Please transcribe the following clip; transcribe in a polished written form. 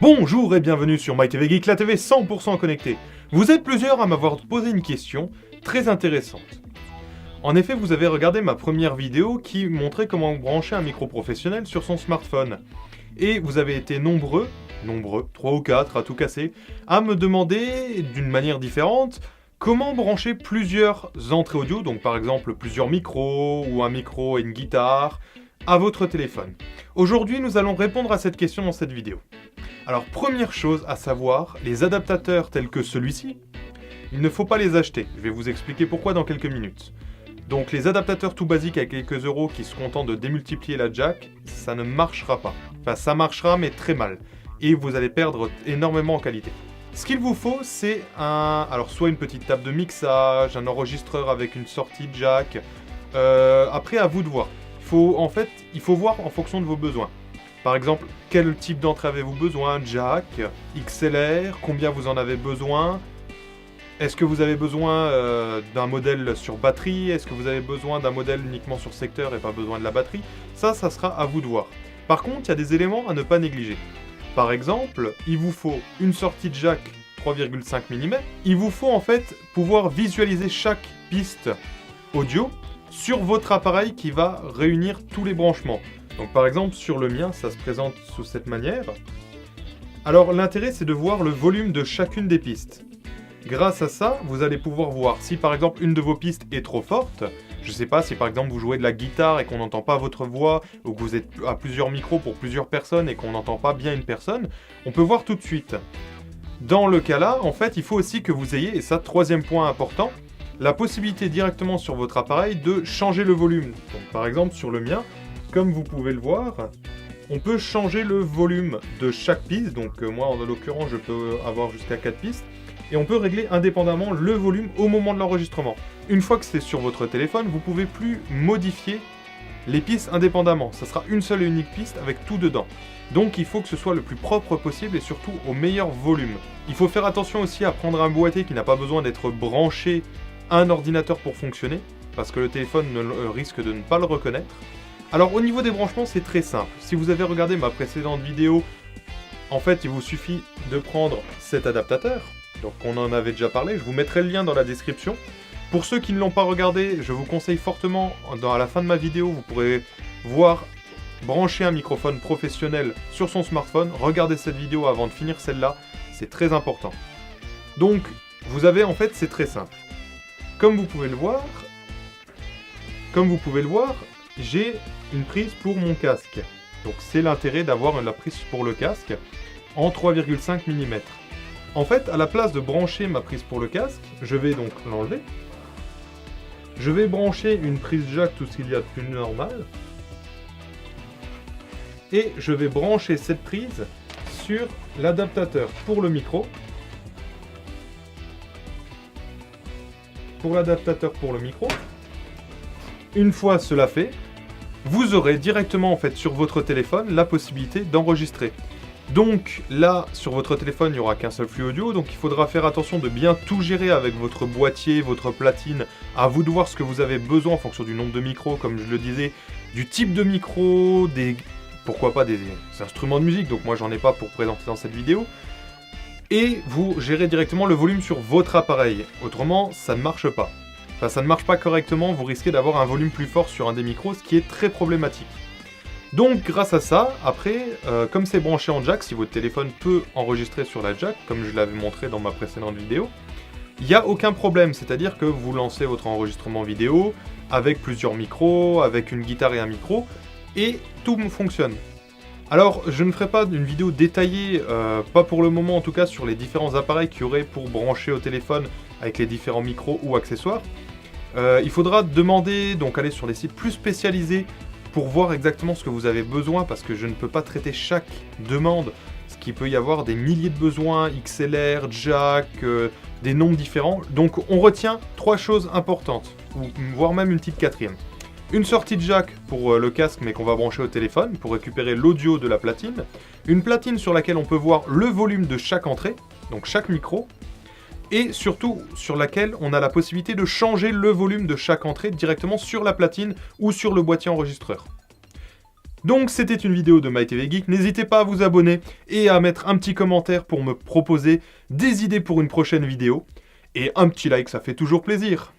Bonjour et bienvenue sur MyTV Geek, la TV 100% connectée. Vous êtes plusieurs à m'avoir posé une question très intéressante. En effet, vous avez regardé ma première vidéo qui montrait comment brancher un micro professionnel sur son smartphone. Et vous avez été nombreux, 3 ou 4 à tout casser, à me demander d'une manière différente comment brancher plusieurs entrées audio, donc par exemple plusieurs micros ou un micro et une guitare, à votre téléphone. Aujourd'hui, nous allons répondre à cette question dans cette vidéo. Alors, première chose à savoir, les adaptateurs tels que celui-ci, il ne faut pas les acheter. Je vais vous expliquer pourquoi dans quelques minutes. Donc, les adaptateurs tout basiques à quelques euros qui se contentent de démultiplier la jack, ça ne marchera pas. Enfin, ça marchera, mais très mal. Et vous allez perdre énormément en qualité. Ce qu'il vous faut, c'est soit une petite table de mixage, un enregistreur avec une sortie jack. Après, à vous de voir. Il faut voir en fonction de vos besoins. Par exemple, quel type d'entrée avez-vous besoin? Jack, XLR, combien vous en avez besoin? Est-ce que vous avez besoin d'un modèle sur batterie? Est-ce que vous avez besoin d'un modèle uniquement sur secteur et pas besoin de la batterie? Ça sera à vous de voir. Par contre, il y a des éléments à ne pas négliger. Par exemple, il vous faut une sortie jack 3,5 mm. Il vous faut en fait pouvoir visualiser chaque piste audio sur votre appareil qui va réunir tous les branchements. Donc par exemple sur le mien, ça se présente sous cette manière. Alors l'intérêt c'est de voir le volume de chacune des pistes. Grâce à ça, vous allez pouvoir voir si par exemple une de vos pistes est trop forte. Je sais pas, si par exemple vous jouez de la guitare et qu'on n'entend pas votre voix, ou que vous êtes à plusieurs micros pour plusieurs personnes et qu'on n'entend pas bien une personne, on peut voir tout de suite. Dans le cas là, en fait, il faut aussi que vous ayez, et ça troisième point important, la possibilité directement sur votre appareil de changer le volume. Donc par exemple sur le mien, comme vous pouvez le voir, on peut changer le volume de chaque piste. Donc moi en l'occurrence je peux avoir jusqu'à 4 pistes. Et on peut régler indépendamment le volume au moment de l'enregistrement. Une fois que c'est sur votre téléphone, vous ne pouvez plus modifier les pistes indépendamment. Ça sera une seule et unique piste avec tout dedans. Donc il faut que ce soit le plus propre possible et surtout au meilleur volume. Il faut faire attention aussi à prendre un boîtier qui n'a pas besoin d'être branché à un ordinateur pour fonctionner, parce que le téléphone risque de ne pas le reconnaître. Alors au niveau des branchements, c'est très simple. Si vous avez regardé ma précédente vidéo, en fait il vous suffit de prendre cet adaptateur. Donc on en avait déjà parlé, je vous mettrai le lien dans la description. Pour ceux qui ne l'ont pas regardé, je vous conseille fortement, à la fin de ma vidéo, vous pourrez voir brancher un microphone professionnel sur son smartphone. Regardez cette vidéo avant de finir celle-là, c'est très important. Donc vous avez en fait, c'est très simple. Comme vous pouvez le voir, j'ai une prise pour mon casque. Donc c'est l'intérêt d'avoir la prise pour le casque en 3,5 mm. En fait, à la place de brancher ma prise pour le casque, je vais donc l'enlever. Je vais brancher une prise jack, tout ce qu'il y a de plus normal. Et je vais brancher cette prise sur l'adaptateur pour le micro. Une fois cela fait, vous aurez directement en fait sur votre téléphone la possibilité d'enregistrer. Donc là, sur votre téléphone, il n'y aura qu'un seul flux audio, donc il faudra faire attention de bien tout gérer avec votre boîtier, votre platine. À vous de voir ce que vous avez besoin en fonction du nombre de micros, comme je le disais, du type de micro, pourquoi pas des instruments de musique, donc moi j'en ai pas pour présenter dans cette vidéo. Et vous gérez directement le volume sur votre appareil. Autrement, ça ne marche pas. Enfin, ça ne marche pas correctement, vous risquez d'avoir un volume plus fort sur un des micros, ce qui est très problématique. Donc grâce à ça, après, comme c'est branché en jack, si votre téléphone peut enregistrer sur la jack, comme je l'avais montré dans ma précédente vidéo, il n'y a aucun problème, c'est-à-dire que vous lancez votre enregistrement vidéo avec plusieurs micros, avec une guitare et un micro, et tout fonctionne. Alors, je ne ferai pas une vidéo détaillée, pas pour le moment en tout cas, sur les différents appareils qu'il y aurait pour brancher au téléphone avec les différents micros ou accessoires. Il faudra demander, donc aller sur les sites plus spécialisés pour voir exactement ce que vous avez besoin, parce que je ne peux pas traiter chaque demande, ce qu'il peut y avoir des milliers de besoins, XLR, jack, des nombres différents. Donc on retient 3 choses importantes, ou voire même une petite quatrième. Une sortie de jack pour le casque, mais qu'on va brancher au téléphone, pour récupérer l'audio de la platine. Une platine sur laquelle on peut voir le volume de chaque entrée, donc chaque micro. Et surtout sur laquelle on a la possibilité de changer le volume de chaque entrée directement sur la platine ou sur le boîtier enregistreur. Donc c'était une vidéo de MyTVGeek, n'hésitez pas à vous abonner et à mettre un petit commentaire pour me proposer des idées pour une prochaine vidéo. Et un petit like, ça fait toujours plaisir.